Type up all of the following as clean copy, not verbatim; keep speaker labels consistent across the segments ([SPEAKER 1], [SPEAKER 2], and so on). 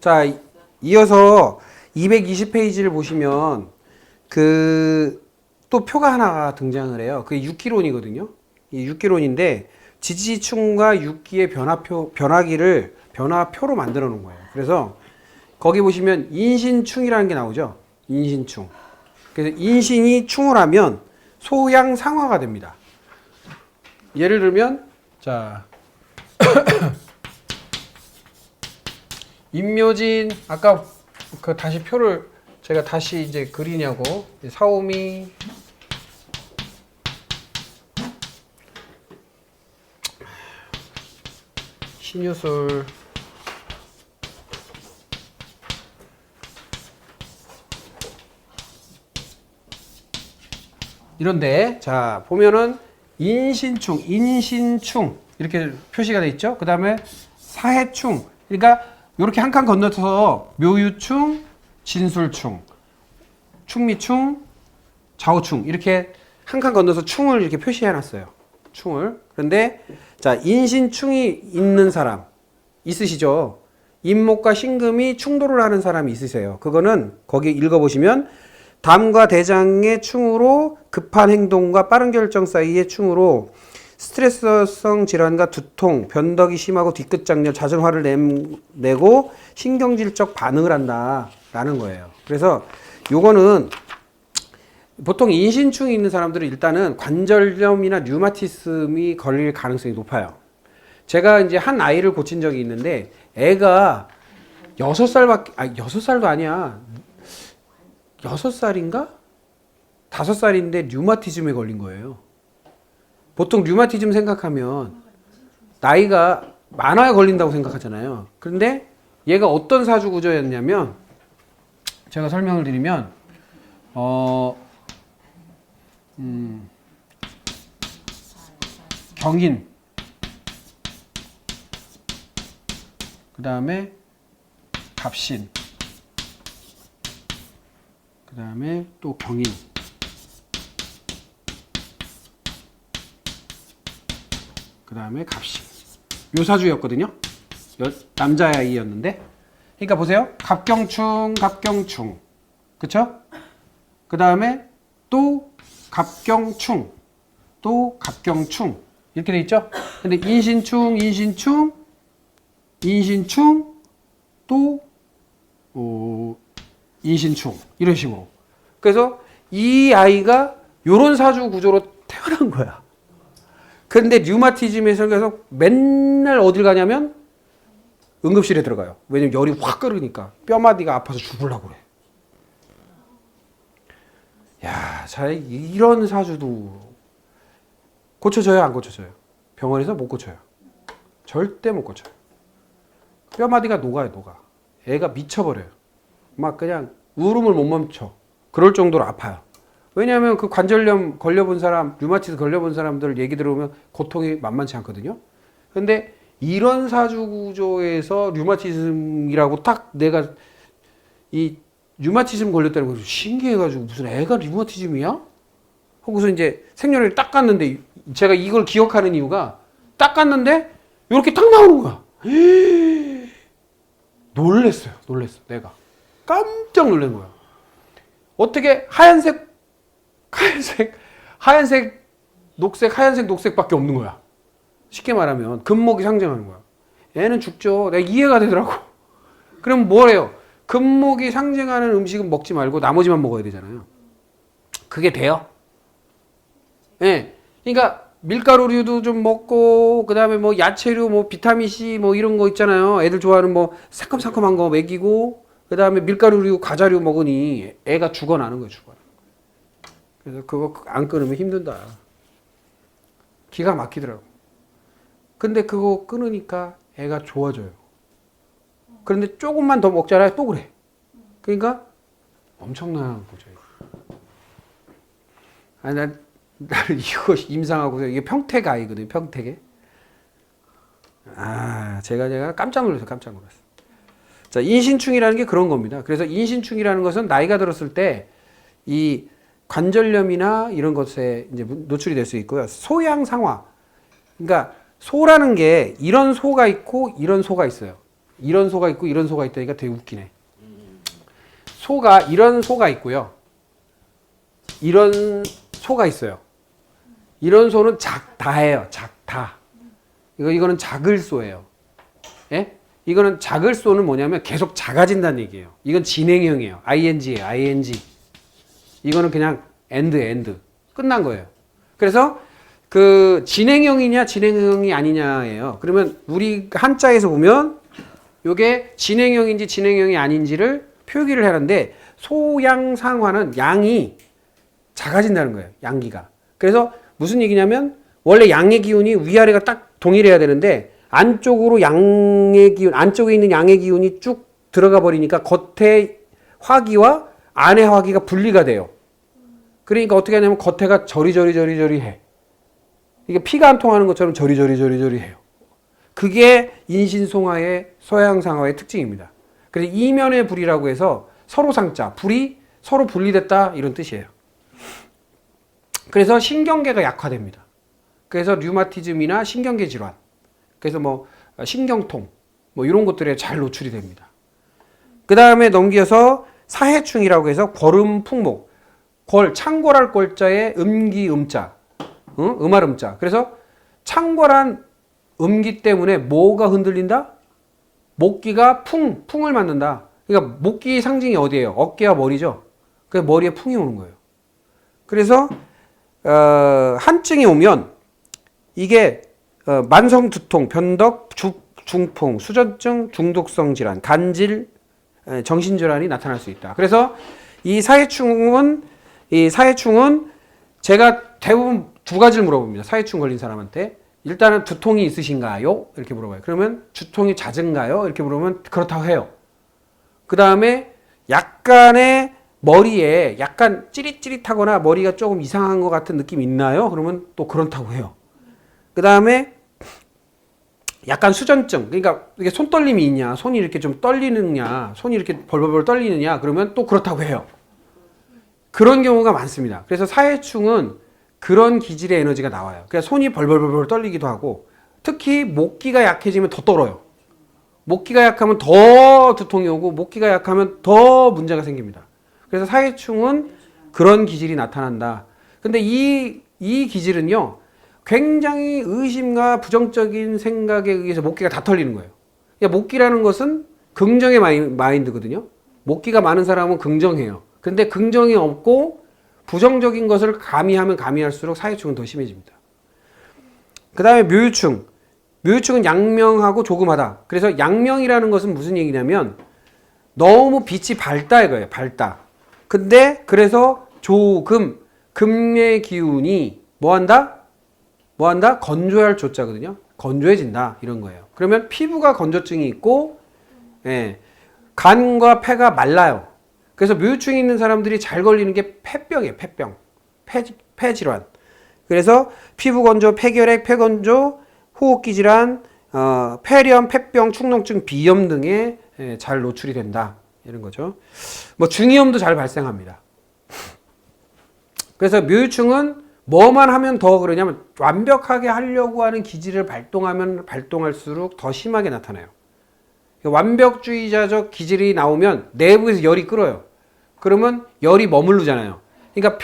[SPEAKER 1] 자, 이어서 220페이지를 보시면 또 표가 하나가 등장을 해요. 그게 육기론이거든요. 이 육기론인데 지지층과 육기의 변화표로 만들어 놓은 거예요. 그래서 거기 보시면 인신충이라는 게 나오죠. 인신충. 그래서 인신이 충을 하면 소양상화가 됩니다. 예를 들면 자 임묘진 아까 그 다시 표를 제가 다시 이제 그리냐고 사오미 신유술 이런데 자 보면은 인신충 이렇게 표시가 돼 있죠. 그 다음에 사해충 그러니까 이렇게 한 칸 건너서 묘유충, 진술충, 충미충, 좌우충 이렇게 한 칸 건너서 충을 이렇게 표시해 놨어요. 충을. 그런데 자 인신충이 있는 사람 있으시죠? 인목과 신금이 충돌을 하는 사람이 있으세요. 그거는 거기 읽어보시면 담과 대장의 충으로 급한 행동과 빠른 결정 사이의 충으로 스트레스성 질환과 두통, 변덕이 심하고 뒤끝 장렬, 잦은 화를 내고 신경질적 반응을 한다라는 거예요. 그래서 요거는 보통 인신충이 있는 들은 일단은 관절염이나 류마티즘이 걸릴 가능성이 높아요. 제가 이제 한 아이를 고친 적이 있는데 애가 6살도 아니야. 6살인가? 5살인데 류마티즘에 걸린 거예요. 보통 류마티즘 생각하면 나이가 많아야 걸린다고 생각하잖아요. 그런데 얘가 어떤 사주 구조였냐면 제가 설명을 드리면 경인 그 다음에 갑신 그 다음에 또 경인 그 다음에 갑신 요 사주였거든요. 남자아이였는데 그러니까 보세요. 갑경충 그쵸? 그 다음에 또 갑경충 이렇게 돼 있죠. 근데 인신충 또 인신충 이런 식으로. 그래서 이 아이가 요런 사주 구조로 태어난 거야. 그런데 류마티즘에서 계속 맨날 어딜 가냐면 응급실에 들어가요. 왜냐면 열이 확 끓으니까 뼈마디가 아파서 죽으려고 그래. 야, 자 이런 사주도 고쳐져요, 안 고쳐져요? 병원에서 못 고쳐요. 절대 못 고쳐요. 뼈마디가 녹아요, 녹아. 애가 미쳐버려요. 막 그냥 울음을 못 멈춰. 그럴 정도로 아파요. 왜냐하면 그 관절염 걸려본 사람, 류마티스 걸려본 사람들 얘기 들어보면 고통이 만만치 않거든요. 근데 이런 사주 구조에서 류마티즘이라고 딱 내가 이 류마티즘 걸렸다는 거 신기해가지고 무슨 애가 류마티즘이야? 하고서 이제 생년월일 딱 갔는데 제가 이걸 기억하는 이유가 딱 갔는데 이렇게 딱 나오는 거야. 놀랬어 내가 깜짝 놀란 거야. 어떻게 하얀색 녹색밖에 없는 거야. 쉽게 말하면 금목이 상징하는 거야. 애는 죽죠. 내가 이해가 되더라고. 그럼 뭐래요? 금목이 상징하는 음식은 먹지 말고 나머지만 먹어야 되잖아요. 그게 돼요? 예. 그러니까 밀가루류도 좀 먹고 그다음에 뭐 야채류 뭐 비타민 C 뭐 이런 거 있잖아요. 애들 좋아하는 뭐 새콤새콤한 거 먹이고 그다음에 밀가루류 과자류 먹으니 애가 죽어나는 거예요, 죽어나는 거예요. 그래서 그거 안 끊으면 힘든다. 기가 막히더라고. 근데 그거 끊으니까 애가 좋아져요. 그런데 조금만 더 먹잖아요, 또 그래. 그러니까 엄청난 거죠. 아니 나는 이거 임상하고서 이게 평택 아이거든요, 평택에. 제가 깜짝 놀랐어요. 자, 인신충이라는 게 그런 겁니다. 그래서 인신충이라는 것은 나이가 들었을 때 이 관절염이나 이런 것에 이제 노출이 될 수 있고요. 소양상화. 그러니까 소라는 게 이런 소가 있고 이런 소가 있어요. 이런 소가 있고 이런 소가 있다니까 되게 웃기네. 소가 이런 소가 있고요. 이런 소가 있어요. 이런 소는 작다예요. 작다. 이거는 작을 소예요. 예? 이거는 작을 소는 뭐냐면 계속 작아진다는 얘기예요. 이건 진행형이에요. ing예요. ing. 이거는 그냥 end. 끝난 거예요. 그래서 그 진행형이냐 진행형이 아니냐예요. 그러면 우리 한자에서 보면 이게 진행형인지 진행형이 아닌지를 표기를 하는데 소양상화는 양이 작아진다는 거예요. 양기가. 그래서 무슨 얘기냐면 원래 양의 기운이 위아래가 딱 동일해야 되는데 안쪽으로 양의 기운, 안쪽에 있는 양의 기운이 쭉 들어가 버리니까 겉에 화기와 안의 화기가 분리가 돼요. 그러니까 어떻게 하냐면 겉에가 저리저리해. 이게 피가 안 통하는 것처럼 저리저리해요. 그게 인신송화의 소양상화의 특징입니다. 그래서 이면의 불이라고 해서 서로 상자, 불이 서로 분리됐다 이런 뜻이에요. 그래서 신경계가 약화됩니다. 그래서 류마티즘이나 신경계 질환, 그래서 뭐 신경통, 뭐 이런 것들에 잘 노출이 됩니다. 그 다음에 넘겨서 사해충이라고 해서 궐음풍목, 창궐할 꼴자에 음기 음자, 음할 음자. 그래서 창궐한 음기 때문에 뭐가 흔들린다? 목기가 풍을 맞는다. 그러니까 목기 상징이 어디예요? 어깨와 머리죠. 그래서 머리에 풍이 오는 거예요. 그래서 한증이 오면 이게 만성 두통, 변덕, 중풍, 수전증, 중독성 질환, 간질, 정신질환이 나타날 수 있다. 그래서 이 사해충은 제가 대부분 두 가지를 물어봅니다. 사해충 걸린 사람한테. 일단은 두통이 있으신가요? 이렇게 물어봐요. 그러면 두통이 잦은가요? 이렇게 물으면 그렇다고 해요. 그 다음에 약간의 머리에 약간 찌릿찌릿하거나 머리가 조금 이상한 것 같은 느낌 있나요? 그러면 또 그렇다고 해요. 그 다음에 약간 수전증, 그러니까 이게 손 떨림이 있냐, 손이 이렇게 좀 떨리느냐, 손이 이렇게 벌벌벌 떨리느냐, 그러면 또 그렇다고 해요. 그런 경우가 많습니다. 그래서 사해충은 그런 기질의 에너지가 나와요. 그래서 손이 벌벌벌 떨리기도 하고, 특히 목기가 약해지면 더 떨어요. 목기가 약하면 더 두통이 오고, 목기가 약하면 더 문제가 생깁니다. 그래서 사해충은 그런 기질이 나타난다. 근데 이 기질은요, 굉장히 의심과 부정적인 생각에 의해서 목기가 다 털리는 거예요. 그러니까 목기라는 것은 긍정의 마인드거든요. 목기가 많은 사람은 긍정해요. 근데 긍정이 없고 부정적인 것을 가미하면 가미할수록 사해충은 더 심해집니다. 그 다음에 묘유충. 묘유충은 양명하고 조금하다. 그래서 양명이라는 것은 무슨 얘기냐면 너무 빛이 밝다 이거예요. 밝다. 근데 그래서 조금, 금의 기운이 뭐한다? 건조할 조자거든요. 건조해진다 이런 거예요. 그러면 피부가 건조증이 있고 간과 폐가 말라요. 그래서 묘유증이 있는 사람들이 잘 걸리는 게 폐병이에요. 폐질환. 그래서 피부 건조, 폐결핵, 폐건조, 호흡기 질환, 폐렴, 폐병, 축농증, 비염 등에 잘 노출이 된다 이런 거죠. 뭐 중이염도 잘 발생합니다. 그래서 묘유증은 뭐만 하면 더 그러냐면 완벽하게 하려고 하는 기질을 발동하면 발동할수록 더 심하게 나타나요. 완벽주의자적 기질이 나오면 내부에서 열이 끓어요. 그러면 열이 머무르잖아요. 그러니까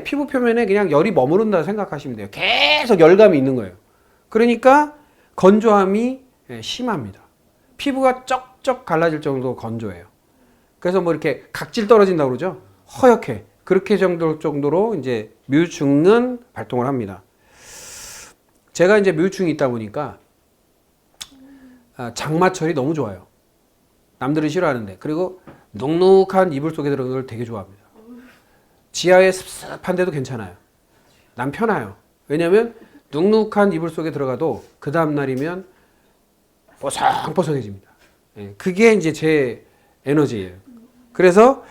[SPEAKER 1] 피부 표면에 그냥 열이 머무른다 생각하시면 돼요. 계속 열감이 있는 거예요. 그러니까 건조함이 심합니다. 피부가 쩍쩍 갈라질 정도로 건조해요. 그래서 뭐 이렇게 각질 떨어진다고 그러죠. 허옇게. 그렇게 정도로 이제 묘유충은 발동을 합니다. 제가 이제 묘유충이 있다 보니까 장마철이 너무 좋아요. 남들은 싫어하는데. 그리고 눅눅한 이불 속에 들어가는 걸 되게 좋아합니다. 지하에 습습한데도 괜찮아요. 난 편해요. 왜냐면 눅눅한 이불 속에 들어가도 그 다음 날이면 뽀송뽀송해집니다. 그게 이제 제 에너지예요. 그래서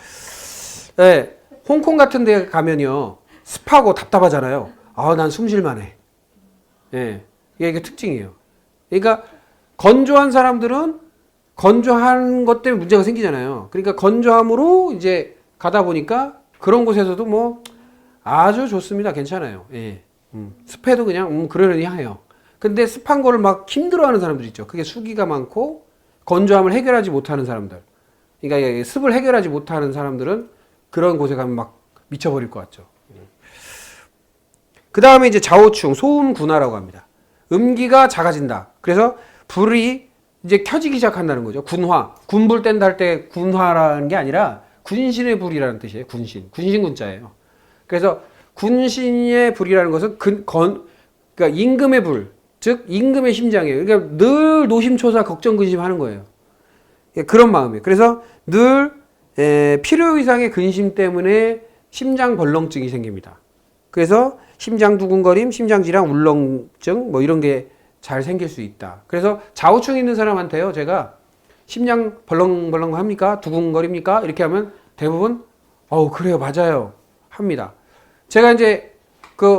[SPEAKER 1] 홍콩 같은 데 가면요. 습하고 답답하잖아요. 난 숨쉴만 해. 이게 특징이에요. 그러니까 건조한 사람들은 건조한 것 때문에 문제가 생기잖아요. 그러니까 건조함으로 이제 가다 보니까 그런 곳에서도 뭐 아주 좋습니다. 괜찮아요. 습해도 그냥 그러려니 해요. 근데 습한 거를 막 힘들어하는 사람들 있죠. 그게 수기가 많고 건조함을 해결하지 못하는 사람들. 그러니까 습을 해결하지 못하는 사람들은 그런 곳에 가면 막 미쳐버릴 것 같죠. 그 다음에 이제 좌우충, 소음군화라고 합니다. 음기가 작아진다. 그래서 불이 이제 켜지기 시작한다는 거죠. 군화. 군불 뗀다 할 때 군화라는 게 아니라 군신의 불이라는 뜻이에요. 군신. 군신군자예요. 그래서 군신의 불이라는 것은 그러니까 임금의 불, 즉 임금의 심장이에요. 그러니까 늘 노심초사 걱정 근심하는 거예요. 그런 마음이에요. 그래서 늘 필요 이상의 근심 때문에 심장 벌렁증이 생깁니다. 그래서 심장 두근거림, 심장 질환, 울렁증 뭐 이런 게 잘 생길 수 있다. 그래서 좌우충 있는 사람한테요, 제가 심장 벌렁벌렁 합니까? 두근거립니까? 이렇게 하면 대부분 그래요, 맞아요 합니다. 제가 이제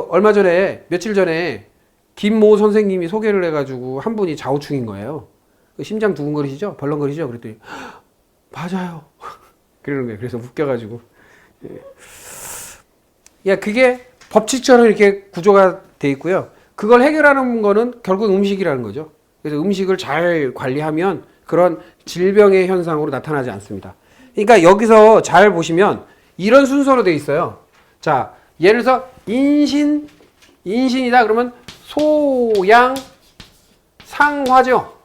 [SPEAKER 1] 얼마 전에 며칠 전에 김모 선생님이 소개를 해가지고 한 분이 좌우충인 거예요. 심장 두근거리시죠? 벌렁거리시죠? 그랬더니 맞아요. 그러는 거예요. 그래서 웃겨가지고 그게 법칙처럼 이렇게 구조가 돼 있고요. 그걸 해결하는 거는 결국 음식이라는 거죠. 그래서 음식을 잘 관리하면 그런 질병의 현상으로 나타나지 않습니다. 그러니까 여기서 잘 보시면 이런 순서로 돼 있어요. 자, 예를 들어서 인신이다 그러면 소양 상화죠.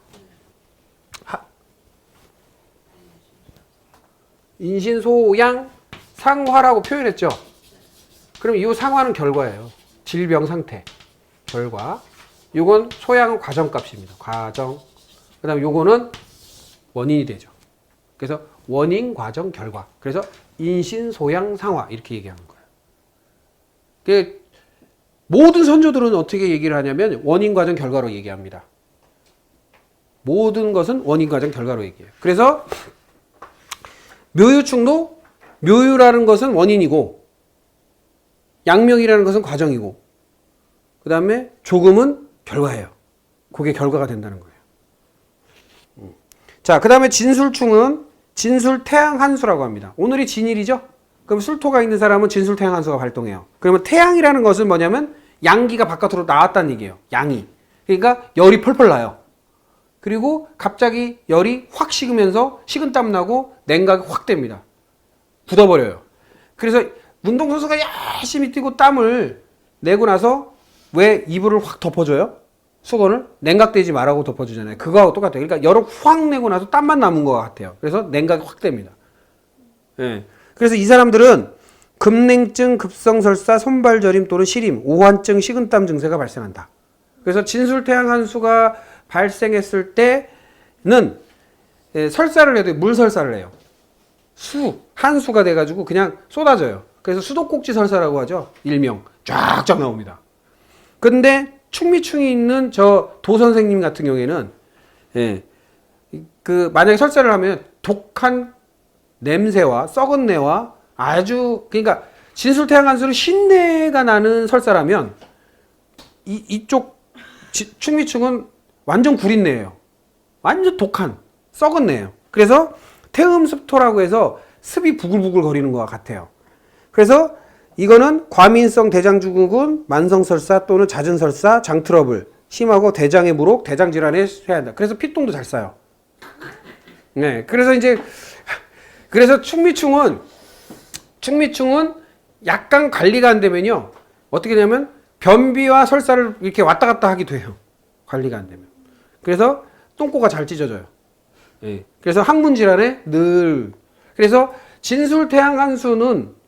[SPEAKER 1] 인신 소양 상화라고 표현했죠. 그럼 이 상화는 결과예요. 질병 상태 결과. 요건 소양은 과정값입니다. 과정. 그 다음에 요거는 원인이 되죠. 그래서 원인, 과정, 결과. 그래서 인신, 소양, 상화 이렇게 얘기하는 거예요. 모든 선조들은 어떻게 얘기를 하냐면 원인, 과정, 결과로 얘기합니다. 모든 것은 원인, 과정, 결과로 얘기해요. 그래서 묘유충도 묘유라는 것은 원인이고 양명이라는 것은 과정이고 그 다음에 조금은 결과예요. 그게 결과가 된다는 거예요. 자, 그 다음에 진술충은 진술태양한수라고 합니다. 오늘이 진일이죠? 그럼 술토가 있는 사람은 진술태양한수가 발동해요. 그러면 태양이라는 것은 뭐냐면 양기가 바깥으로 나왔다는 얘기예요. 양이. 그러니까 열이 펄펄 나요. 그리고 갑자기 열이 확 식으면서 식은땀 나고 냉각이 확 됩니다. 굳어버려요. 그래서 운동선수가 열심히 뛰고 땀을 내고 나서 왜 이불을 확 덮어줘요? 수건을 냉각되지 말라고 덮어주잖아요. 그거하고 똑같아요. 그러니까 열을 확 내고 나서 땀만 남은 것 같아요. 그래서 냉각이 확 됩니다. 예. 그래서 이 사람들은 급냉증, 급성설사, 손발저림 또는 시림, 오한증, 식은땀 증세가 발생한다. 그래서 진술태양한수가 발생했을 때는 설사를 해도 물설사를 해요. 한수가 돼가지고 그냥 쏟아져요. 그래서 수도꼭지 설사라고 하죠. 일명 쫙쫙 나옵니다. 근데 충미충이 있는 저 도 선생님 같은 경우에는 만약에 설사를 하면 독한 냄새와 썩은 내와 아주 그러니까 진술태양한수는 신내가 나는 설사라면 이쪽 충미충은 완전 구린내예요. 완전 독한 썩은 내예요. 그래서 태음습토라고 해서 습이 부글부글 거리는 것 같아요. 그래서 이거는 과민성 대장증후군, 만성설사 또는 잦은설사, 장트러블, 심하고 대장의 무록, 대장질환에 해야 한다. 그래서 피똥도 잘 싸요. 네, 그래서 충미충은 약간 관리가 안 되면요. 어떻게 되냐면 변비와 설사를 이렇게 왔다 갔다 하기도 해요. 관리가 안 되면. 그래서 똥꼬가 잘 찢어져요. 네, 그래서 항문질환에 그래서 진술태양한수는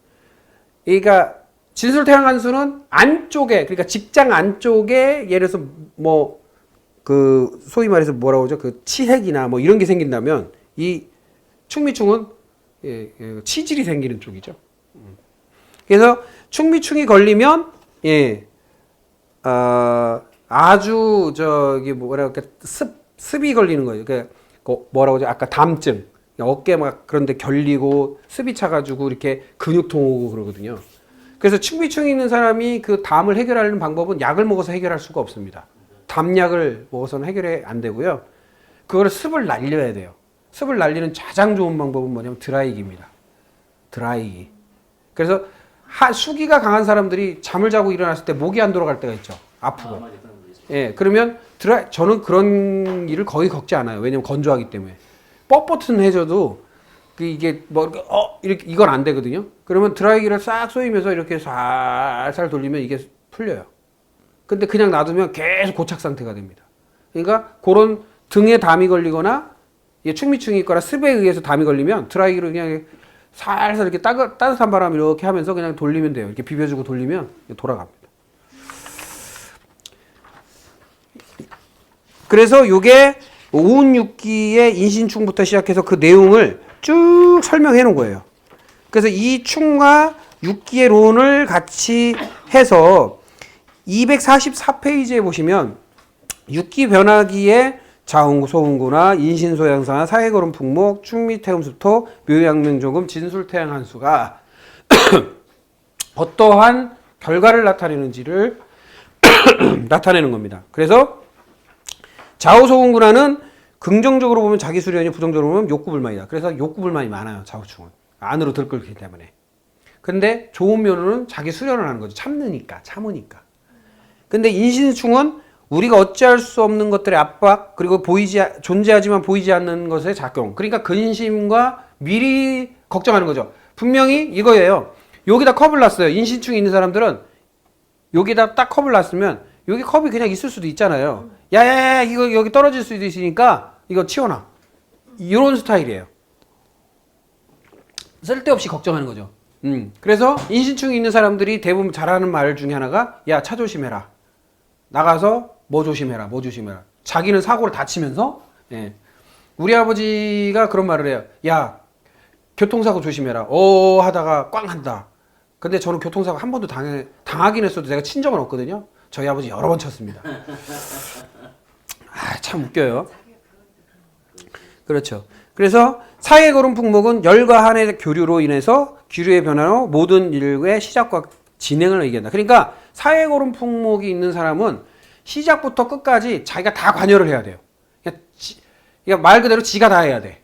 [SPEAKER 1] 그러니까 진술태양한수는 안쪽에 그러니까 직장 안쪽에 예를 들어서 소위 말해서 뭐라고 하죠? 치핵이나 이런 게 생긴다면 이 충미충은 치질이 생기는 쪽이죠. 그래서 충미충이 걸리면 아주 습이 걸리는 거예요. 그러니까 뭐라고 하죠? 아까 담증. 어깨 막 그런데 결리고 습이 차가지고 이렇게 근육통 오고 그러거든요. 그래서 충미충이 있는 사람이 그 담을 해결하는 방법은 약을 먹어서 해결할 수가 없습니다. 담약을 먹어서는 해결이 안 되고요. 그거를 습을 날려야 돼요. 습을 날리는 가장 좋은 방법은 뭐냐면 드라이기입니다. 드라이기. 그래서 수기가 강한 사람들이 잠을 자고 일어났을 때 목이 안 돌아갈 때가 있죠. 아프고. 그러면 저는 그런 일을 거의 겪지 않아요. 왜냐면 건조하기 때문에. 뻣뻣은 해줘도 이게 뭐 이렇게 이건 안 되거든요. 그러면 드라이기를 싹 쏘이면서 이렇게 살살 돌리면 이게 풀려요. 근데 그냥 놔두면 계속 고착 상태가 됩니다. 그러니까 그런 등에 담이 걸리거나 충미충이 있거나 습에 의해서 담이 걸리면 드라이기로 그냥 살살 이렇게 따뜻한 바람 이렇게 하면서 그냥 돌리면 돼요. 이렇게 비벼주고 돌리면 돌아갑니다. 그래서 요게 오운육기의 인신충부터 시작해서 그 내용을 쭉 설명해 놓은 거예요. 그래서 이 충과 육기의 론을 같이 해서 244페이지에 보시면 육기 변화기의 자웅, 소운구나 인신소양사, 사해거름 풍목, 충미태음수토, 묘양명조금, 진술태양한수가 어떠한 결과를 나타내는지를 나타내는 겁니다. 그래서 좌우소운구나는 긍정적으로 보면 자기 수련이, 부정적으로 보면 욕구불만이다. 그래서 욕구불만이 많아요. 좌우충은 안으로 들끓기 때문에. 근데 좋은 면으로는 자기 수련을 하는 거죠. 참으니까. 근데 인신충은 우리가 어찌할 수 없는 것들의 압박, 그리고 존재하지만 보이지 않는 것의 작용. 그러니까 근심과 미리 걱정하는 거죠. 분명히 이거예요. 여기다 컵을 놨어요. 인신충이 있는 사람들은 여기다 딱 컵을 놨으면 여기 컵이 그냥 있을 수도 있잖아요. 야야야, 이거 여기 떨어질 수도 있으니까 이거 치워놔. 이런 스타일이에요. 쓸데없이 걱정하는 거죠. 그래서 인신충이 있는 사람들이 대부분 잘하는 말 중에 하나가 야, 차 조심해라. 나가서 뭐 조심해라. 자기는 사고를 다치면서, 예. 우리 아버지가 그런 말을 해요. 야, 교통사고 조심해라. 하다가 꽝 한다. 근데 저는 교통사고 한 번도 당하긴 했어도 내가 친 적은 없거든요. 저희 아버지 여러 번 쳤습니다. 참 웃겨요. 그렇죠. 그래서 사해거름 풍목은 열과 한의 교류로 인해서 기류의 변화로 모든 일의 시작과 진행을 얘기한다. 그러니까 사해거름 풍목이 있는 사람은 시작부터 끝까지 자기가 다 관여를 해야 돼요. 그러니까 말 그대로 지가 다 해야 돼.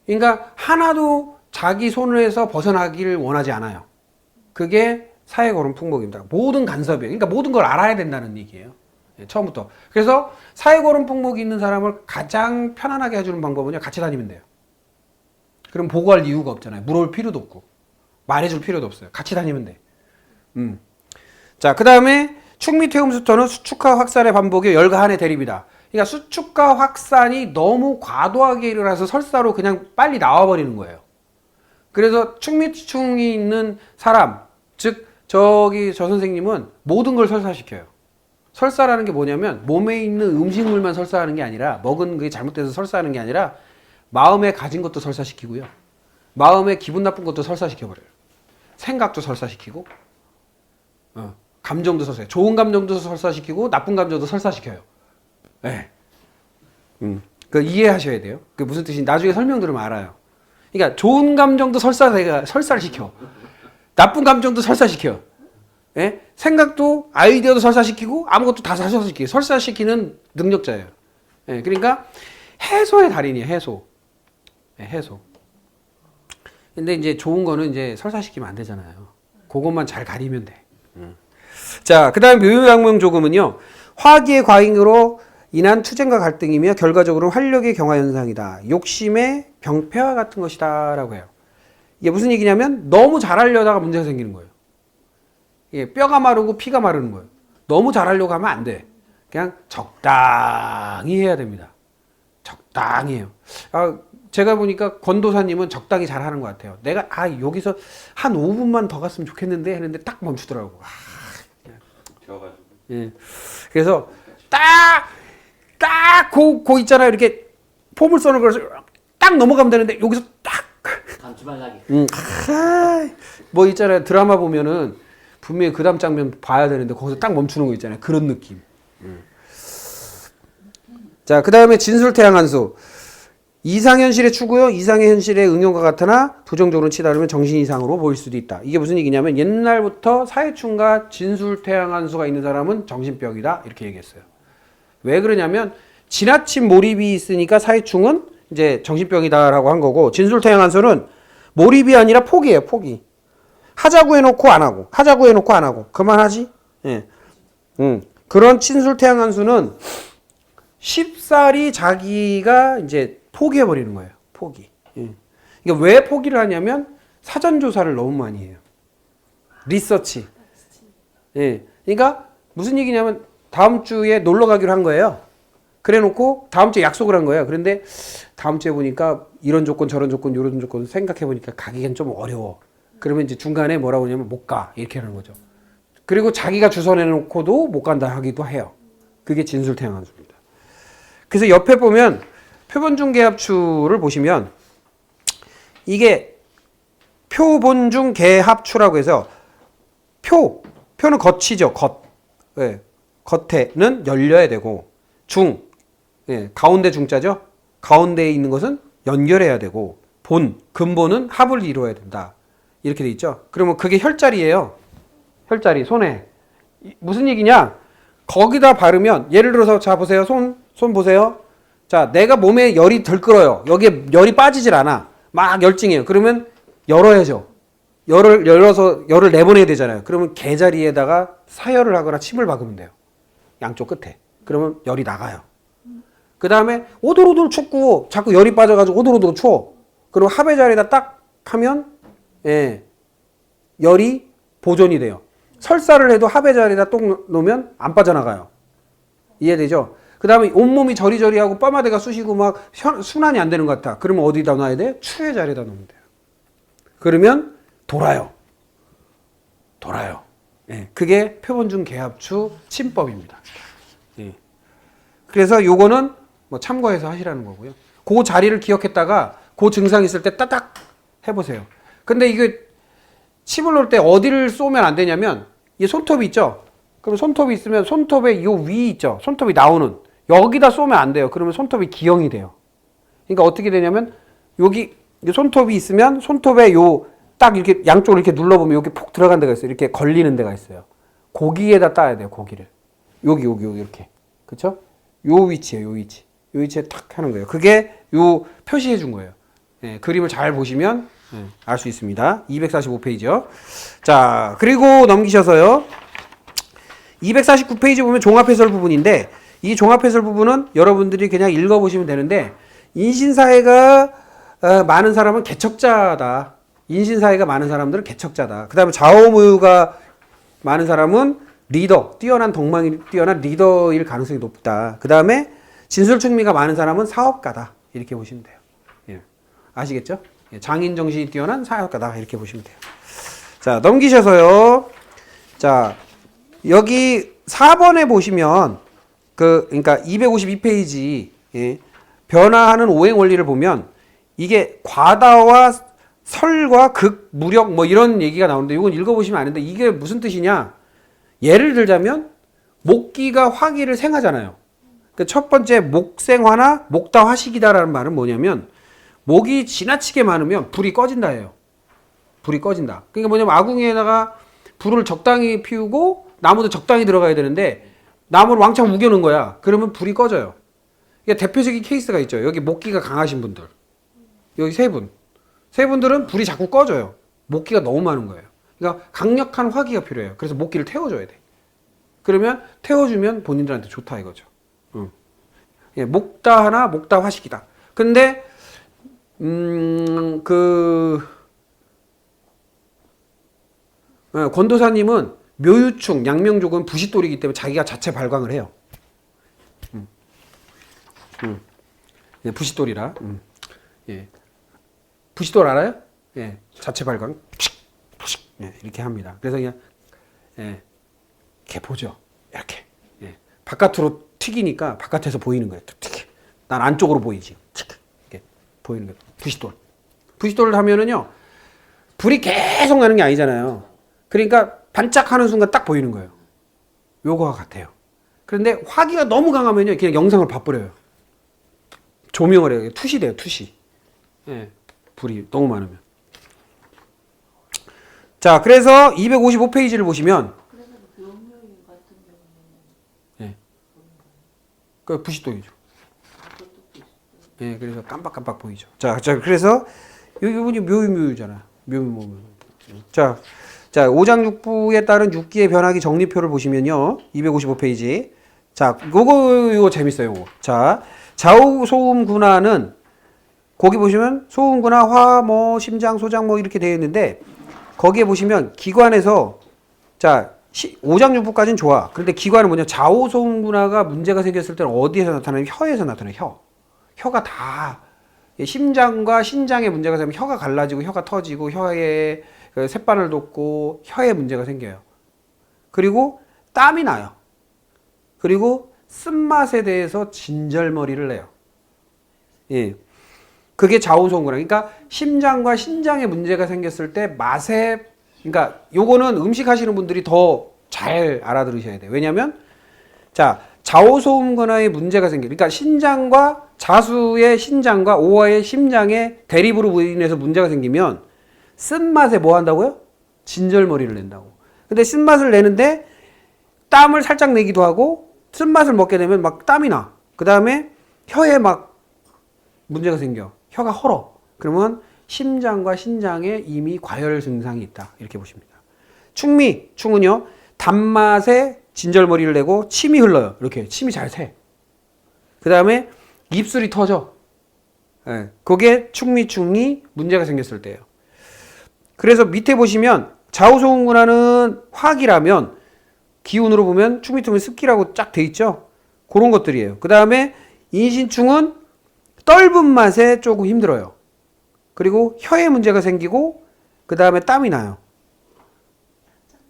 [SPEAKER 1] 그러니까 하나도 자기 손에서 벗어나기를 원하지 않아요. 그게 사해거름 풍목입니다. 모든 간섭이에요. 그러니까 모든 걸 알아야 된다는 얘기예요. 처음부터. 그래서 사해거름 풍목이 있는 사람을 가장 편안하게 해주는 방법은요, 같이 다니면 돼요. 그럼 보고할 이유가 없잖아요. 물어볼 필요도 없고 말해줄 필요도 없어요. 같이 다니면 돼. 자, 그 다음에 충미태음수토는 수축과 확산의 반복이 열과 한의 대립이다. 그러니까 수축과 확산이 너무 과도하게 일어나서 설사로 그냥 빨리 나와버리는 거예요. 그래서 충미충이 있는 사람, 즉 저 선생님은 모든 걸 설사시켜요. 설사라는 게 뭐냐면 몸에 있는 음식물만 설사하는 게 아니라, 먹은 게 잘못돼서 설사하는 게 아니라 마음에 가진 것도 설사시키고요. 마음에 기분 나쁜 것도 설사시켜버려요. 생각도 설사시키고, 감정도 설사해요. 좋은 감정도 설사시키고 나쁜 감정도 설사시켜요. 네. 그 이해하셔야 돼요. 그게 무슨 뜻인지 나중에 설명 들으면 알아요. 그러니까 좋은 감정도 설사를 시켜. 나쁜 감정도 설사시켜. 예? 생각도 아이디어도 설사시키고 아무것도 다 설사시키고 설사시키는 능력자예요. 예, 그러니까 해소의 달인이에요. 해소. 예, 해소. 근데 이제 좋은 거는 이제 설사시키면 안 되잖아요. 그것만 잘 가리면 돼. 자, 그 다음 묘유양명조금은요, 화기의 과잉으로 인한 투쟁과 갈등이며 결과적으로 활력의 경화 현상이다. 욕심의 병폐화 같은 것이다 라고 해요. 이게 무슨 얘기냐면 너무 잘하려다가 문제가 생기는 거예요. 이게 뼈가 마르고 피가 마르는 거예요. 너무 잘하려고 하면 안 돼. 그냥 적당히 해야 됩니다. 적당히 해요. 제가 보니까 권도사님은 적당히 잘하는 것 같아요. 내가 여기서 한 5분만 더 갔으면 좋겠는데 했는데 딱 멈추더라고. 예. 그래서 고 있잖아요. 이렇게 포물선을 걸어서 딱 넘어가면 되는데 여기서 딱
[SPEAKER 2] 감추말라기.
[SPEAKER 1] 뭐 있잖아요. 드라마 보면은 분명히 그 다음 장면 봐야 되는데 거기서 딱 멈추는 거 있잖아요. 그런 느낌. 자, 그 다음에 진술태양한수. 이상현실의 추구요, 이상의 현실의 응용과 같으나 부정적으로 치달으면 정신 이상으로 보일 수도 있다. 이게 무슨 얘기냐면 옛날부터 사회충과 진술태양한수가 있는 사람은 정신병이다 이렇게 얘기했어요. 왜 그러냐면 지나친 몰입이 있으니까 사회충은 이제 정신병이다라고 한 거고, 진술태양한수는 몰입이 아니라 포기예요. 포기. 하자고 해놓고 안 하고, 하자고 해놓고 안 하고, 그만하지? 예. 그런 진술태양한수는 쉽사리 자기가 이제 포기해버리는 거예요. 포기. 예. 그러니까 왜 포기를 하냐면 사전 조사를 너무 많이 해요. 리서치. 예. 그러니까 무슨 얘기냐면 다음 주에 놀러 가기로 한 거예요. 그래 놓고 다음 주에 약속을 한 거예요. 그런데 다음 주에 보니까 이런 조건 저런 조건 이런 조건 생각해 보니까 가기엔 좀 어려워. 그러면 이제 중간에 뭐라고 하냐면 못 가. 이렇게 하는 거죠. 그리고 자기가 주소 내놓고도 못 간다 하기도 해요. 그게 진술태양한수입니다. 그래서 옆에 보면 표본중개합추를 보시면 이게 표본중개합추라고 해서 표는 겉이죠. 겉. 예, 겉에는 열려야 되고 예, 가운데 중자죠. 가운데에 있는 것은 연결해야 되고 근본은 합을 이루어야 된다. 이렇게 돼 있죠. 그러면 그게 혈자리예요. 혈자리 손에 무슨 얘기냐? 거기다 바르면 예를 들어서 자 보세요. 손 보세요. 자 내가 몸에 열이 덜 끓어요. 여기에 열이 빠지질 않아. 막 열증해요. 그러면 열어야죠. 열어서 열을 내보내야 되잖아요. 그러면 개자리에다가 사열을 하거나 침을 박으면 돼요. 양쪽 끝에. 그러면 열이 나가요. 그 다음에 오돌오돌 춥고 자꾸 열이 빠져가지고 오돌오돌 추워. 그리고 합의 자리에다 딱 하면 예, 열이 보존이 돼요. 설사를 해도 합의 자리에다 똑 놓으면 안 빠져나가요. 이해되죠? 그 다음에 온몸이 저리저리하고 뼈마대가 쑤시고 막 순환이 안 되는 것 같아. 그러면 어디다 놔야 돼? 추의 자리에다 놓으면 돼요. 그러면 돌아요. 예, 그게 표본중 개합추 침법입니다. 예. 그래서 요거는 뭐 참고해서 하시라는 거고요. 그 자리를 기억했다가 그 증상 있을 때 따딱 해보세요. 근데 이게 침을 놓을 때 어디를 쏘면 안 되냐면 이 손톱이 있죠. 그럼 손톱이 있으면 손톱에 요 위 있죠. 손톱이 나오는 여기다 쏘면 안 돼요. 그러면 손톱이 기형이 돼요. 그러니까 어떻게 되냐면 여기 손톱이 있으면 손톱에 요 딱 이렇게 양쪽으로 이렇게 눌러보면 여기 푹 들어간 데가 있어요. 이렇게 걸리는 데가 있어요. 고기에다 따야 돼요. 고기를 여기 이렇게 그렇죠? 요 위치에요. 요 위치에 탁 하는 거예요. 그게 요 표시해 준 거예요. 예, 그림을 잘 보시면 알 수 있습니다. 245페이지요. 자, 그리고 넘기셔서요. 249페이지 보면 종합해설 부분인데 이 종합해설 부분은 여러분들이 그냥 읽어보시면 되는데 인신사회가 많은 사람은 개척자다. 인신사회가 많은 사람들은 개척자다. 그 다음에 좌우무유가 많은 사람은 리더, 뛰어난 덕망이 뛰어난 리더일 가능성이 높다. 그 다음에 진술충미가 많은 사람은 사업가다. 이렇게 보시면 돼요. 예. 아시겠죠? 예. 장인 정신이 뛰어난 사업가다. 이렇게 보시면 돼요. 자, 넘기셔서요. 자, 여기 4번에 보시면 그러니까 252페이지 예. 변화하는 오행 원리를 보면 이게 과다와 설과 극, 무력 뭐 이런 얘기가 나오는데 이건 읽어보시면 아는데 이게 무슨 뜻이냐? 예를 들자면 목기가 화기를 생하잖아요. 그 첫 번째 목생화나 목다화식이다라는 말은 뭐냐면 목이 지나치게 많으면 불이 꺼진다예요. 불이 꺼진다. 그러니까 뭐냐면 아궁이에다가 불을 적당히 피우고 나무도 적당히 들어가야 되는데 나무를 왕창 우겨놓은 거야. 그러면 불이 꺼져요. 그러니까 대표적인 케이스가 있죠. 여기 목기가 강하신 분들. 여기 세 분들은 불이 자꾸 꺼져요. 목기가 너무 많은 거예요. 그러니까 강력한 화기가 필요해요. 그래서 목기를 태워줘야 돼. 그러면 태워주면 본인들한테 좋다 이거죠. 예, 목다하나 목다화식이다. 근데 권도사님은 묘유충, 양명족은 부싯돌이기 때문에 자기가 자체 발광을 해요. 예, 부싯돌이라. 예. 부싯돌 알아요? 예, 자체 발광. 예, 이렇게 합니다. 그래서 그냥 예, 이렇게 보죠. 이렇게. 예. 바깥으로 튀기니까 바깥에서 보이는 거예요. 난 안쪽으로 보이지. 이렇게 보이는 거예요. 부싯돌. 부싯돌을 하면은요, 불이 계속 나는 게 아니잖아요. 그러니까 반짝하는 순간 딱 보이는 거예요. 요거와 같아요. 그런데 화기가 너무 강하면요, 그냥 영상을 봐버려요. 조명을 해요. 투시 돼요, 투시. 예. 불이 너무 많으면. 자, 그래서 255페이지를 보시면 예. 그 부싯돌이죠. 예, 그래서 깜빡깜빡 보이죠. 자, 그래서 여기 부분이 묘유잖아. 묘유. 자, 5장 6부에 따른 6기의 변화기 정리표를 보시면요. 255페이지. 자, 요거 재밌어요, 요거. 자, 좌우 소음 군화는 거기 보시면 소음구나 화, 뭐 심장, 소장 뭐 이렇게 되어 있는데 거기에 보시면 기관에서 자 오장육부까지는 좋아. 그런데 기관은 뭐냐? 좌우소음군화가 문제가 생겼을 때는 어디에서 나타나냐면 혀에서 나타나요. 혀가 다 심장과 신장에 문제가 생기면 혀가 갈라지고 혀가 터지고 혀에 쇳바늘 돋고 혀에 문제가 생겨요. 그리고 땀이 나요. 그리고 쓴맛에 대해서 진절머리를 내요. 예. 그게 좌우소음군화. 그러니까 심장과 신장에 문제가 생겼을 때 맛에 그러니까 요거는 음식 하시는 분들이 더 잘 알아들으셔야 돼요. 왜냐면 자, 좌우소음군화에 문제가 생겨. 그러니까 신장과 자수의 신장과 오화의 심장의 대립으로 인해서 문제가 생기면 쓴맛에 뭐 한다고요? 진절머리를 낸다고. 근데 쓴맛을 내는데 땀을 살짝 내기도 하고 쓴맛을 먹게 되면 막 땀이 나. 그 다음에 혀에 막 문제가 생겨. 혀가 헐어. 그러면 심장과 신장에 이미 과열 증상이 있다. 이렇게 보십니다. 충은요. 단맛에 진절머리를 내고 침이 흘러요. 이렇게 침이 잘 새. 그 다음에 입술이 터져. 예, 그게 충이 문제가 생겼을 때예요. 그래서 밑에 보시면 좌우소음군화는 화기라면 기운으로 보면 충미투미 습기라고 쫙 돼 있죠. 그런 것들이에요. 그 다음에 인신충은 떫은 맛에 조금 힘들어요. 그리고 혀에 문제가 생기고 그 다음에 땀이 나요.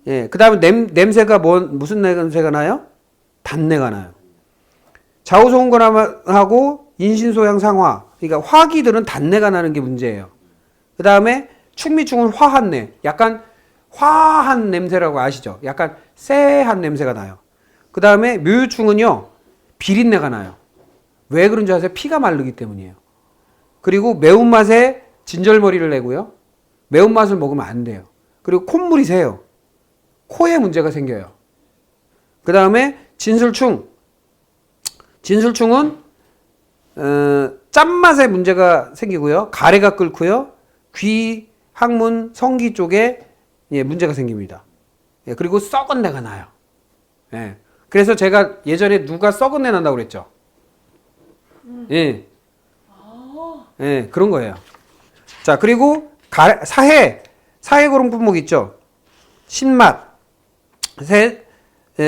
[SPEAKER 1] 예, 그 다음에 냄새가 무슨 냄새가 나요? 단내가 나요. 좌우소음군화하고 인신소양 상화. 그러니까 화기들은 단내가 나는 게 문제예요. 그 다음에 충미충은 화한내. 약간 화한 냄새라고 아시죠? 약간 쎄한 냄새가 나요. 그 다음에 묘유충은요, 비린내가 나요. 왜 그런 줄 아세요? 피가 마르기 때문이에요. 그리고 매운맛에 진절머리를 내고요. 매운맛을 먹으면 안 돼요. 그리고 콧물이 새요. 코에 문제가 생겨요. 그 다음에 진술충은 짠맛에 문제가 생기고요. 가래가 끓고요. 귀, 항문, 성기 쪽에 문제가 생깁니다. 예, 그리고 썩은 내가 나요. 예. 그래서 제가 예전에 누가 썩은 내 난다고 그랬죠. 예. 예, 그런 거예요. 자, 그리고 사해 고름 품목 있죠. 신맛,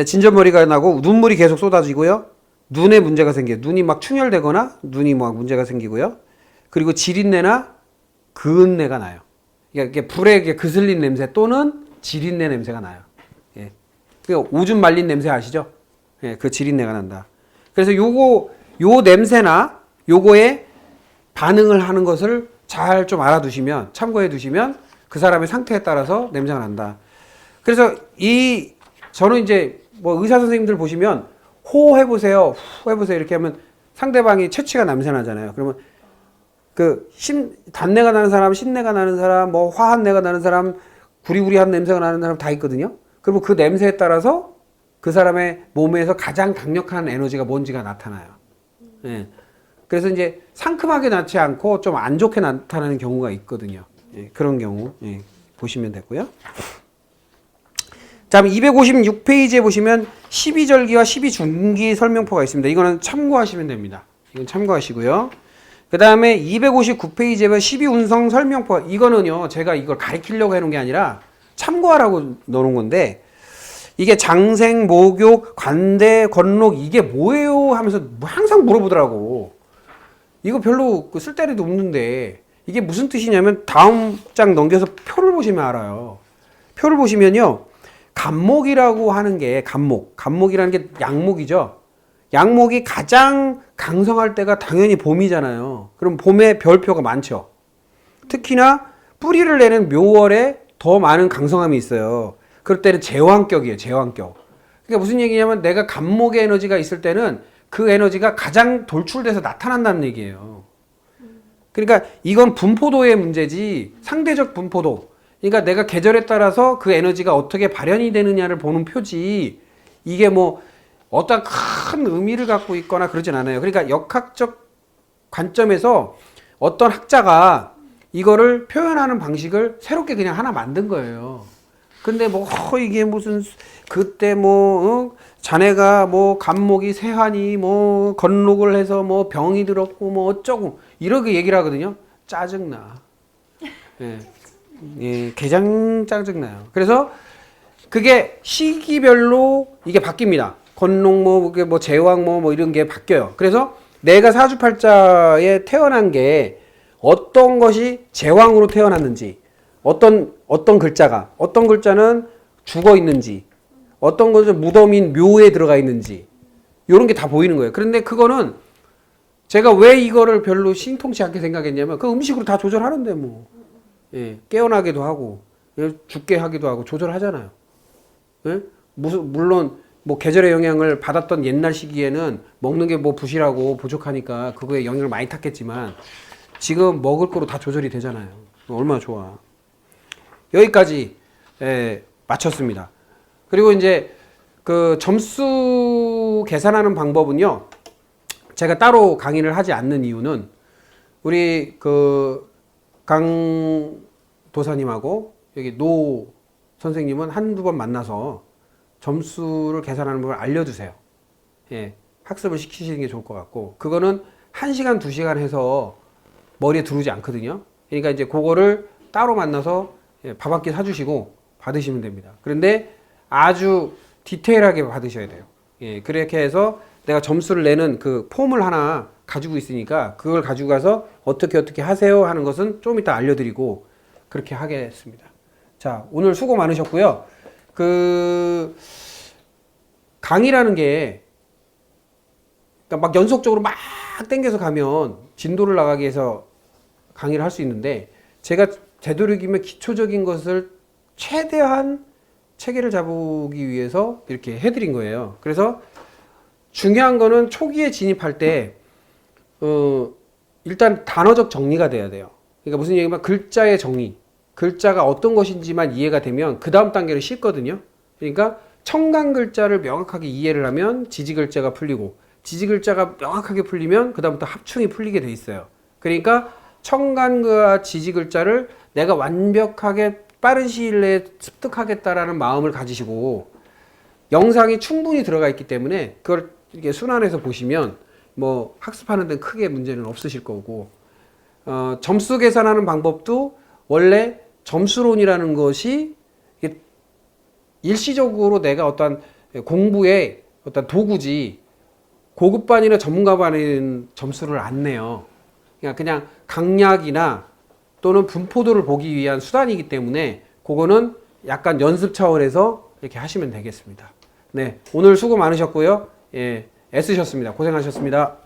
[SPEAKER 1] 진절머리가 나고 눈물이 계속 쏟아지고요. 눈에 문제가 생겨요. 눈이 막 충혈되거나 눈이 막 문제가 생기고요. 그리고 지린내나 그은내가 나요. 그러니까 불에 그슬린 냄새 또는 지린내 냄새가 나요. 예. 오줌 말린 냄새 아시죠? 예, 그 지린내가 난다. 그래서 요 냄새나 요거에 반응을 하는 것을 잘 좀 알아두시면, 참고해 두시면 그 사람의 상태에 따라서 냄새가 난다. 그래서 저는 이제 뭐 의사 선생님들 보시면 호 해보세요, 후 해보세요 이렇게 하면 상대방이 채취가 냄새 나잖아요. 그러면 단내가 나는 사람, 신내가 나는 사람, 뭐 화한 내가 나는 사람, 구리구리한 냄새가 나는 사람 다 있거든요. 그리고 그 냄새에 따라서 그 사람의 몸에서 가장 강력한 에너지가 뭔지가 나타나요. 예. 그래서 이제 상큼하게 나지 않고 좀 안 좋게 나타나는 경우가 있거든요. 예. 그런 경우 보시면 되고요. 자, 256페이지에 보시면 12절기와 12중기 설명표가 있습니다. 이거는 참고하시면 됩니다. 이건 참고하시고요. 그 다음에 259페이지에 보면 12운성 설명표. 이거는요, 제가 이걸 가리키려고 해놓은 게 아니라 참고하라고 넣어놓은 건데, 이게 장생, 목욕, 관대, 건록, 이게 뭐예요? 하면서 항상 물어보더라고. 이거 별로 쓸데리도 없는데, 이게 무슨 뜻이냐면, 다음 장 넘겨서 표를 보시면 알아요. 표를 보시면요, 간목이라고 하는 게, 간목이라는 게 양목이죠. 양목이 가장 강성할 때가 당연히 봄이잖아요. 그럼 봄에 별표가 많죠. 특히나 뿌리를 내는 묘월에 더 많은 강성함이 있어요. 그럴 때는 제왕격이에요. 제왕격. 그러니까 무슨 얘기냐면 내가 간목의 에너지가 있을 때는 그 에너지가 가장 돌출돼서 나타난다는 얘기예요. 그러니까 이건 분포도의 문제지 상대적 분포도. 그러니까 내가 계절에 따라서 그 에너지가 어떻게 발현이 되느냐를 보는 표지, 이게 뭐 어떤 큰 의미를 갖고 있거나 그러진 않아요. 그러니까 역학적 관점에서 어떤 학자가 이거를 표현하는 방식을 새롭게 그냥 하나 만든 거예요. 근데 뭐 이게 무슨 그때 뭐 자네가 뭐 간목이 세하니 뭐 건록을 해서 뭐 병이 들었고 뭐 어쩌고 이렇게 얘기를 하거든요. 짜증나. 예, 예, 개장 짜증나요. 그래서 그게 시기별로 이게 바뀝니다. 건록 뭐 제왕 뭐 이런 게 바뀌어요. 그래서 내가 사주팔자에 태어난 게 어떤 것이 제왕으로 태어났는지, 어떤 글자는 죽어 있는지, 어떤 것은 무덤인 묘에 들어가 있는지, 이런 게 다 보이는 거예요. 그런데 그거는 제가 왜 이거를 별로 신통치 않게 생각했냐면 그 음식으로 다 조절하는데 뭐, 예, 깨어나기도 하고, 예, 죽게 하기도 하고 조절하잖아요. 예? 물론 뭐 계절의 영향을 받았던 옛날 시기에는 먹는 게 뭐 부실하고 부족하니까 그거에 영향을 많이 탔겠지만 지금 먹을 거로 다 조절이 되잖아요. 얼마나 좋아. 여기까지 마쳤습니다. 그리고 이제 그 점수 계산하는 방법은요. 제가 따로 강의를 하지 않는 이유는 우리 그 강 도사님하고 여기 노 선생님은 한두 번 만나서 점수를 계산하는 법을 알려주세요. 예, 학습을 시키시는 게 좋을 것 같고 그거는 1시간, 2시간 해서 머리에 들어오지 않거든요. 그러니까 이제 그거를 따로 만나서 밥 한 끼 사주시고 받으시면 됩니다. 그런데 아주 디테일하게 받으셔야 돼요. 예, 그렇게 해서 내가 점수를 내는 그 폼을 하나 가지고 있으니까 그걸 가지고 가서 어떻게 하세요 하는 것은 좀 이따 알려드리고 그렇게 하겠습니다. 자, 오늘 수고 많으셨고요. 그 강의라는 게 그러니까 막 연속적으로 막 땡겨서 가면 진도를 나가기 위해서 강의를 할 수 있는데 제가 되도록이면 기초적인 것을 최대한 체계를 잡기 위해서 이렇게 해드린 거예요. 그래서 중요한 거는 초기에 진입할 때 일단 단어적 정리가 돼야 돼요. 그러니까 무슨 얘기냐면 글자의 정의, 글자가 어떤 것인지만 이해가 되면 그 다음 단계는 쉽거든요. 그러니까 청간 글자를 명확하게 이해를 하면 지지 글자가 풀리고 지지 글자가 명확하게 풀리면 그 다음부터 합충이 풀리게 돼 있어요. 그러니까 청간과 지지 글자를 내가 완벽하게 빠른 시일 내에 습득하겠다라는 마음을 가지시고 영상이 충분히 들어가 있기 때문에 그걸 이렇게 순환해서 보시면 뭐 학습하는 데는 크게 문제는 없으실 거고 점수 계산하는 방법도 원래 점수론이라는 것이 일시적으로 내가 어떤 공부의 어떤 도구지 고급반이나 전문가반에는 점수를 안 내요. 그냥 강약이나 또는 분포도를 보기 위한 수단이기 때문에 그거는 약간 연습 차원에서 이렇게 하시면 되겠습니다. 네, 오늘 수고 많으셨고요. 예, 애쓰셨습니다. 고생하셨습니다.